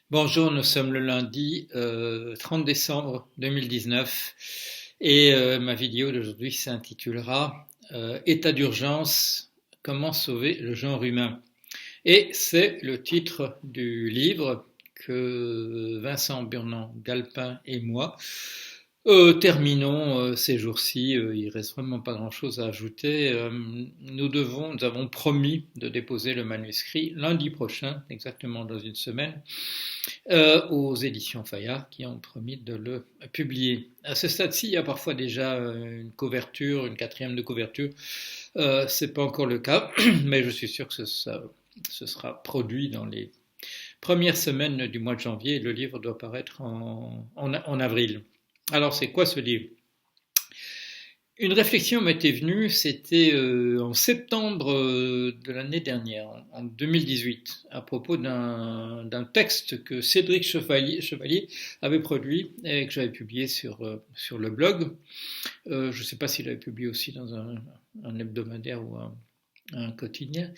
Bonjour, nous sommes le lundi 30 décembre 2019 et ma vidéo d'aujourd'hui s'intitulera État d'urgence, comment sauver le genre humain. Et c'est le titre du livre que Vincent Burnand-Galpin et moi terminons ces jours-ci. Il reste vraiment pas grand-chose à ajouter. Nous avons promis de déposer le manuscrit lundi prochain, exactement dans une semaine, aux éditions Fayard qui ont promis de le publier. À ce stade-ci, il y a parfois déjà une couverture, une quatrième de couverture. C'est pas encore le cas, mais je suis sûr que ce sera produit dans les premières semaines du mois de janvier. Le livre doit paraître en avril. Alors, c'est quoi ce livre? Une réflexion m'était venue, c'était en septembre de l'année dernière, en 2018, à propos d'un texte que Cédric Chevalier avait produit et que j'avais publié sur le blog. Je ne sais pas s'il avait publié aussi dans un hebdomadaire ou un quotidien.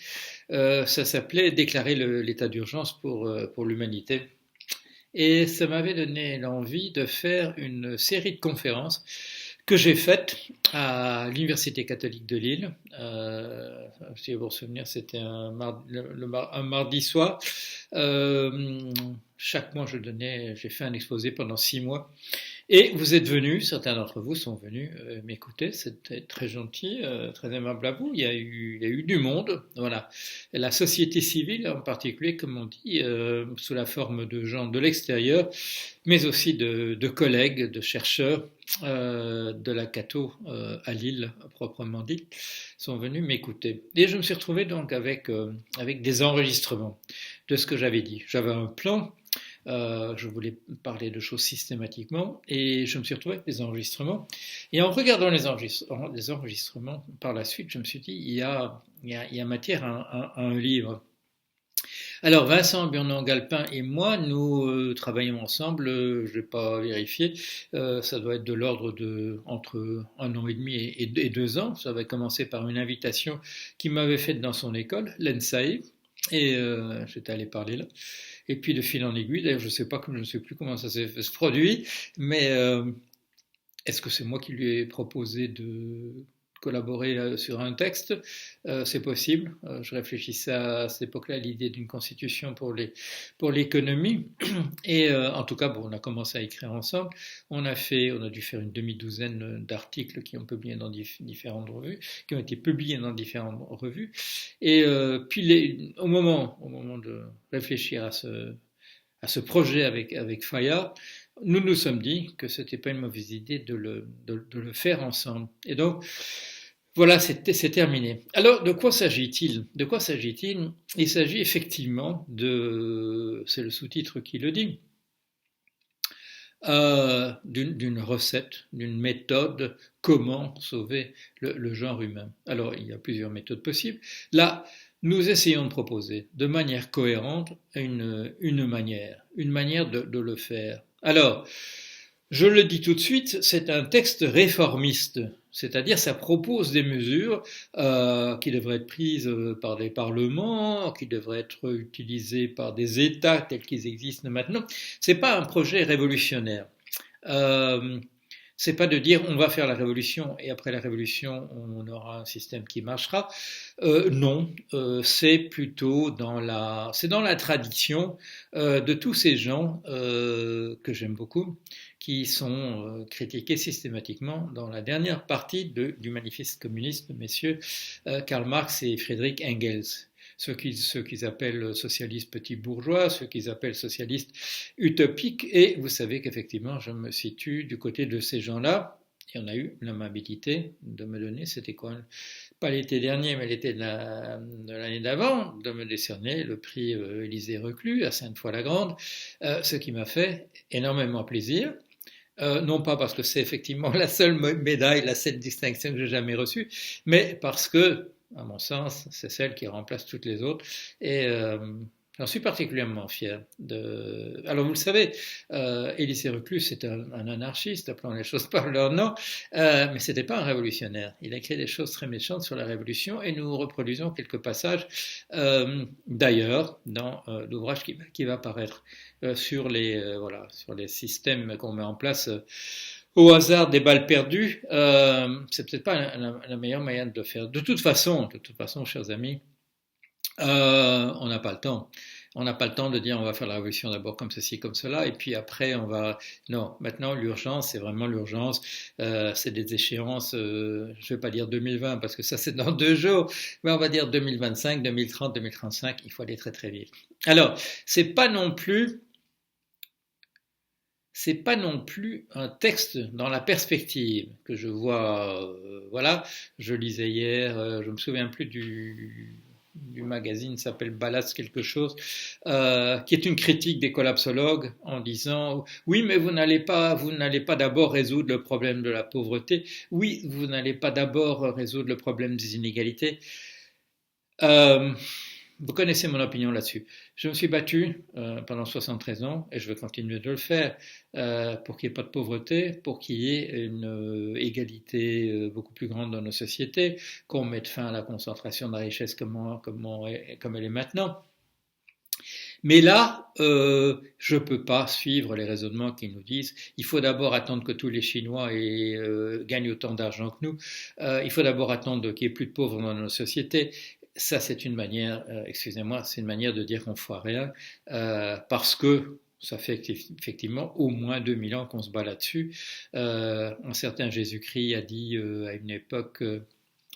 Ça s'appelait Déclarer l'état d'urgence pour l'humanité. Et ça m'avait donné l'envie de faire une série de conférences que j'ai faites à l'Université catholique de Lille. Si vous vous souvenez, c'était un mardi soir. Chaque mois, j'ai fait un exposé pendant 6 mois. Et vous êtes venus, certains d'entre vous sont venus m'écouter, c'était très gentil, très aimable à vous. Il y a eu du monde, voilà. Et la société civile en particulier, comme on dit, sous la forme de gens de l'extérieur, mais aussi de collègues, de chercheurs de la Catho à Lille, proprement dit, sont venus m'écouter. Et je me suis retrouvé donc avec des enregistrements de ce que j'avais dit. J'avais un plan. Je voulais parler de choses systématiquement et je me suis retrouvé avec des enregistrements. Et en regardant les enregistrements par la suite, je me suis dit, il y a matière à un livre. Alors Vincent Burnand-Galpin et moi, nous travaillons ensemble, je n'ai pas vérifié, ça doit être de l'ordre de entre 1 an et demi et 2 ans. Ça avait commencé par une invitation qu'il m'avait faite dans son école, l'ENSAE, et j'étais allé parler là. Et puis de fil en aiguille, d'ailleurs je ne sais plus comment ça s'est produit, mais est-ce que c'est moi qui lui ai proposé de collaborer sur un texte? C'est possible. Je réfléchissais à cette époque-là à l'idée d'une constitution pour l'économie. Et en tout cas, bon, on a commencé à écrire ensemble. On a dû faire une demi-douzaine d'articles qui ont publié dans différentes revues, qui ont été publiés dans différentes revues. Et puis au moment de réfléchir à ce projet avec Fayard, nous nous sommes dit que c'était pas une mauvaise idée de le faire ensemble. Et donc, voilà, c'est terminé. Alors, de quoi s'agit-il? De quoi s'agit-il? Il s'agit effectivement c'est le sous-titre qui le dit, d'une recette, d'une méthode, comment sauver le genre humain. Alors, il y a plusieurs méthodes possibles. Là, nous essayons de proposer de manière cohérente une manière de le faire. Alors, je le dis tout de suite, c'est un texte réformiste, c'est-à-dire ça propose des mesures qui devraient être prises par des parlements, qui devraient être utilisées par des États tels qu'ils existent maintenant. C'est pas un projet révolutionnaire. Euh, c'est pas de dire on va faire la révolution et après la révolution on aura un système qui marchera. Non, c'est plutôt c'est dans la tradition de tous ces gens que j'aime beaucoup, qui sont critiqués systématiquement dans la dernière partie du manifeste communiste de messieurs Karl Marx et Friedrich Engels. Ceux qu'ils appellent socialistes petits bourgeois, ceux qu'ils appellent socialistes utopiques, et vous savez qu'effectivement je me situe du côté de ces gens-là, et on a eu l'amabilité de me donner, c'était quoi? Pas l'été dernier, mais l'été de l'année d'avant, de me décerner le prix Élysée Reclus à Sainte-Foy-la-Grande, ce qui m'a fait énormément plaisir. Non pas parce que c'est effectivement la seule médaille, la seule distinction que j'ai jamais reçue, mais parce que, à mon sens, c'est celle qui remplace toutes les autres. Et Alors, je suis particulièrement fier Alors, vous le savez, Élisée Reclus, c'est un anarchiste, appelons les choses par leur nom, mais c'était pas un révolutionnaire. Il a écrit des choses très méchantes sur la Révolution et nous reproduisons quelques passages, d'ailleurs, dans l'ouvrage qui va paraître sur les systèmes qu'on met en place. Au hasard des balles perdues, c'est peut-être pas la meilleure manière de le faire. De toute façon, chers amis, on n'a pas le temps. On n'a pas le temps de dire on va faire la révolution d'abord comme ceci, comme cela, et puis après on va. Non, maintenant l'urgence, c'est vraiment l'urgence. C'est des échéances. Je ne vais pas dire 2020 parce que ça c'est dans 2 jours, mais on va dire 2025, 2030, 2035. Il faut aller très très vite. Alors, c'est pas non plus. C'est pas non plus un texte dans la perspective que je vois. Voilà, je lisais hier, je me souviens plus du magazine, s'appelle Ballast quelque chose, qui est une critique des collapsologues en disant oui, mais vous n'allez pas d'abord résoudre le problème de la pauvreté, oui, vous n'allez pas d'abord résoudre le problème des inégalités. Vous connaissez mon opinion là-dessus. Je me suis battu pendant 73 ans et je vais continuer de le faire pour qu'il n'y ait pas de pauvreté, pour qu'il y ait une égalité beaucoup plus grande dans nos sociétés, qu'on mette fin à la concentration de la richesse comme elle est maintenant. Mais là, je ne peux pas suivre les raisonnements qui nous disent il faut d'abord attendre que tous les Chinois gagnent autant d'argent que nous, il faut d'abord attendre qu'il n'y ait plus de pauvres dans nos sociétés. Ça, c'est une manière, excusez-moi, c'est une manière de dire qu'on ne fera rien, parce que ça fait effectivement au moins 2000 ans qu'on se bat là-dessus. Un certain Jésus-Christ a dit à une époque,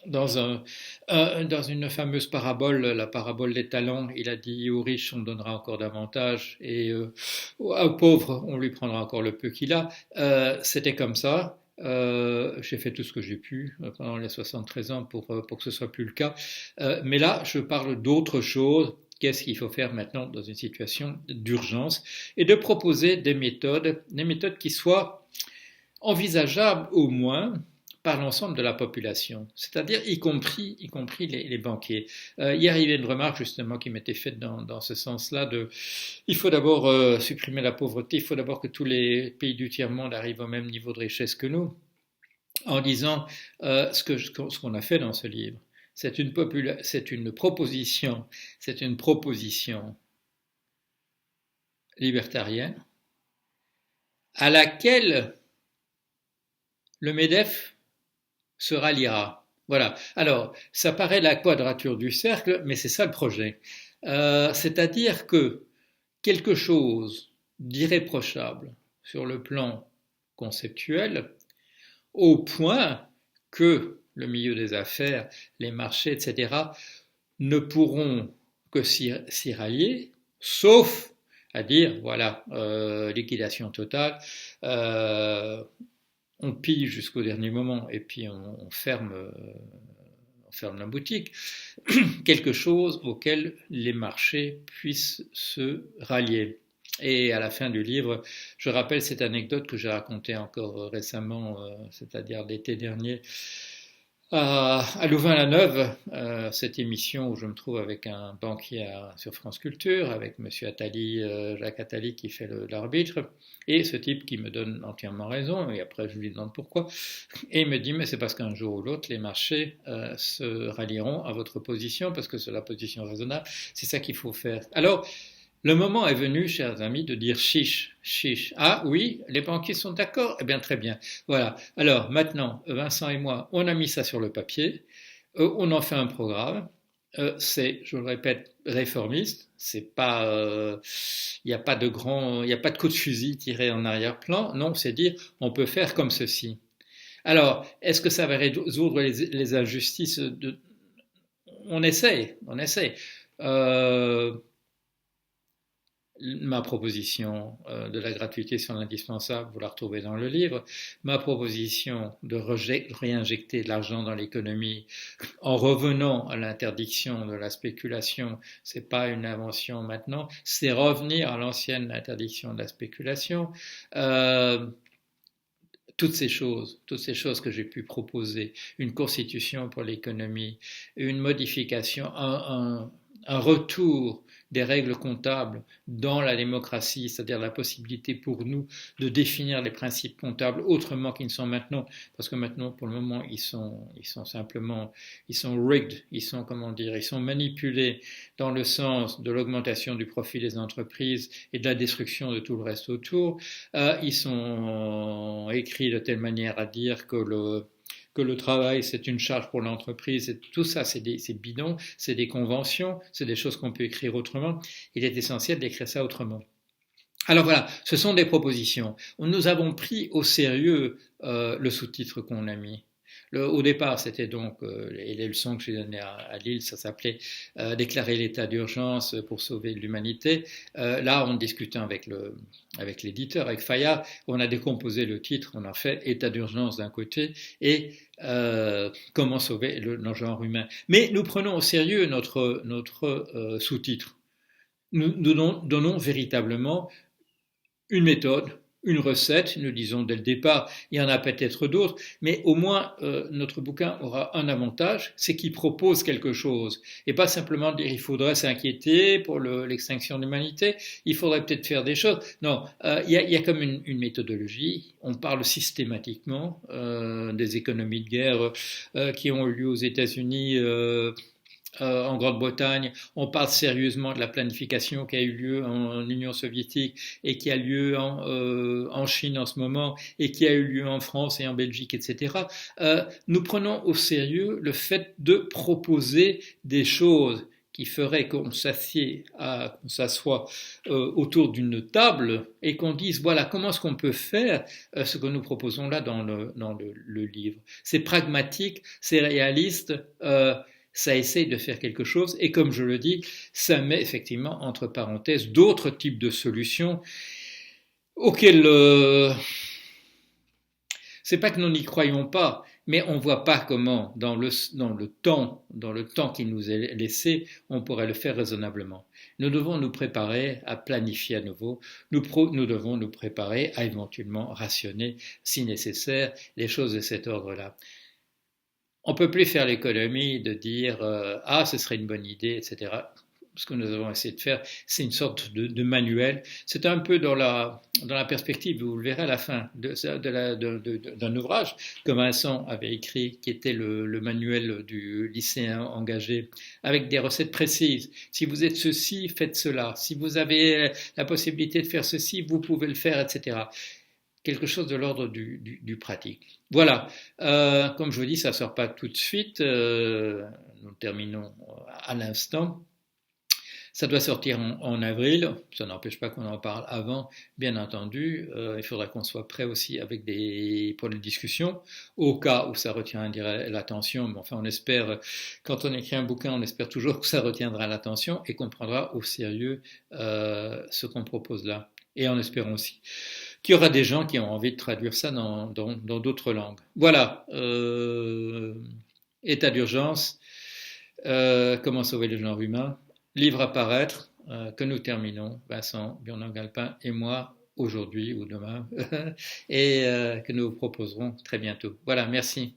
dans une fameuse parabole, la parabole des talents, il a dit aux riches on donnera encore davantage et aux pauvres on lui prendra encore le peu qu'il a. C'était comme ça. J'ai fait tout ce que j'ai pu pendant les 73 ans pour que ce soit plus le cas. Mais là, je parle d'autre chose. Qu'est-ce qu'il faut faire maintenant dans une situation d'urgence et de proposer des méthodes qui soient envisageables au moins par l'ensemble de la population, c'est-à-dire y compris les banquiers. Hier, il y avait une remarque justement qui m'était faite dans ce sens-là il faut d'abord supprimer la pauvreté, il faut d'abord que tous les pays du tiers-monde arrivent au même niveau de richesse que nous, en disant ce qu'on a fait dans ce livre. C'est une proposition libertarienne à laquelle le MEDEF se ralliera. Voilà. Alors, ça paraît la quadrature du cercle, mais c'est ça le projet. C'est-à-dire que quelque chose d'irréprochable sur le plan conceptuel, au point que le milieu des affaires, les marchés, etc., ne pourront que s'y rallier, sauf à dire, voilà, liquidation totale, on pille jusqu'au dernier moment et puis on ferme la boutique, quelque chose auquel les marchés puissent se rallier. Et à la fin du livre, je rappelle cette anecdote que j'ai racontée encore récemment, c'est-à-dire l'été dernier, à Louvain-la-Neuve, cette émission où je me trouve avec un banquier sur France Culture, avec monsieur Attali, Jacques Attali qui fait l'arbitre, et ce type qui me donne entièrement raison, et après je lui demande pourquoi, et il me dit mais c'est parce qu'un jour ou l'autre les marchés se rallieront à votre position, parce que c'est la position raisonnable, c'est ça qu'il faut faire. Alors, le moment est venu, chers amis, de dire chiche, chiche. Ah oui, les banquiers sont d'accord? Eh bien, très bien. Voilà. Alors, maintenant, Vincent et moi, on a mis ça sur le papier. On en fait un programme. C'est, je le répète, réformiste. C'est pas, il n'y a pas de coup de fusil tiré en arrière-plan. Non, c'est dire, on peut faire comme ceci. Alors, est-ce que ça va résoudre les injustices On essaie. Ma proposition de la gratuité sur l'indispensable, vous la retrouvez dans le livre. Ma proposition de réinjecter de l'argent dans l'économie en revenant à l'interdiction de la spéculation, c'est pas une invention maintenant, c'est revenir à l'ancienne interdiction de la spéculation. Toutes ces choses que j'ai pu proposer, une constitution pour l'économie, une modification, un retour des règles comptables dans la démocratie, c'est-à-dire la possibilité pour nous de définir les principes comptables autrement qu'ils ne sont maintenant, parce que maintenant, pour le moment, ils sont simplement, ils sont rigged, ils sont, comment dire, ils sont manipulés dans le sens de l'augmentation du profit des entreprises et de la destruction de tout le reste autour. Ils sont écrits de telle manière à dire que le travail, c'est une charge pour l'entreprise, et tout ça, c'est bidon, c'est des conventions, c'est des choses qu'on peut écrire autrement. Il est essentiel d'écrire ça autrement. Alors voilà, ce sont des propositions. Nous avons pris au sérieux le sous-titre qu'on a mis. Au départ, c'était donc, et les leçons que j'ai données à Lille, ça s'appelait déclarer l'état d'urgence pour sauver l'humanité. Là, en discutant avec l'éditeur, avec Fayard, on a décomposé le titre, on a fait état d'urgence d'un côté et comment sauver le genre humain. Mais nous prenons au sérieux notre sous-titre. Nous donnons véritablement une méthode, une recette, nous disons dès le départ, il y en a peut-être d'autres, mais au moins notre bouquin aura un avantage, c'est qu'il propose quelque chose, et pas simplement dire il faudrait s'inquiéter pour l'extinction de l'humanité, il faudrait peut-être faire des choses. Non, il y a comme une méthodologie, on parle systématiquement des économies de guerre qui ont eu lieu aux États-Unis, en Grande-Bretagne, on parle sérieusement de la planification qui a eu lieu en Union soviétique et qui a lieu en Chine en ce moment et qui a eu lieu en France et en Belgique, etc. Nous prenons au sérieux le fait de proposer des choses qui feraient qu'on s'assoie autour d'une table et qu'on dise voilà comment est-ce qu'on peut faire ce que nous proposons là dans le livre. C'est pragmatique, c'est réaliste. Ça essaye de faire quelque chose et comme je le dis, ça met effectivement entre parenthèses d'autres types de solutions auxquelles c'est pas que nous n'y croyons pas, mais on voit pas comment dans le temps qui nous est laissé, on pourrait le faire raisonnablement. Nous devons nous préparer à planifier à nouveau, nous devons nous préparer à éventuellement rationner si nécessaire les choses de cet ordre-là. On ne peut plus faire l'économie de dire ah ce serait une bonne idée, etc. Ce que nous avons essayé de faire, c'est une sorte de manuel. C'est un peu dans la perspective, vous le verrez à la fin, d'un ouvrage que Vincent avait écrit, qui était le manuel du lycéen engagé, avec des recettes précises. Si vous êtes ceci, faites cela. Si vous avez la possibilité de faire ceci, vous pouvez le faire, etc. Quelque chose de l'ordre du pratique. Voilà, comme je vous dis, ça ne sort pas tout de suite, nous terminons à l'instant. Ça doit sortir en avril, ça n'empêche pas qu'on en parle avant, bien entendu. Il faudra qu'on soit prêt aussi avec pour les discussions, au cas où ça retiendrait l'attention. Mais enfin, on espère, quand on écrit un bouquin, on espère toujours que ça retiendra l'attention et qu'on prendra au sérieux ce qu'on propose là. Et en espérant aussi qu'il y aura des gens qui ont envie de traduire ça dans d'autres langues. Voilà, état d'urgence, comment sauver le genre humain, livre à paraître, que nous terminons, Vincent Burnand-Galpin et moi, aujourd'hui ou demain, et que nous vous proposerons très bientôt. Voilà, merci.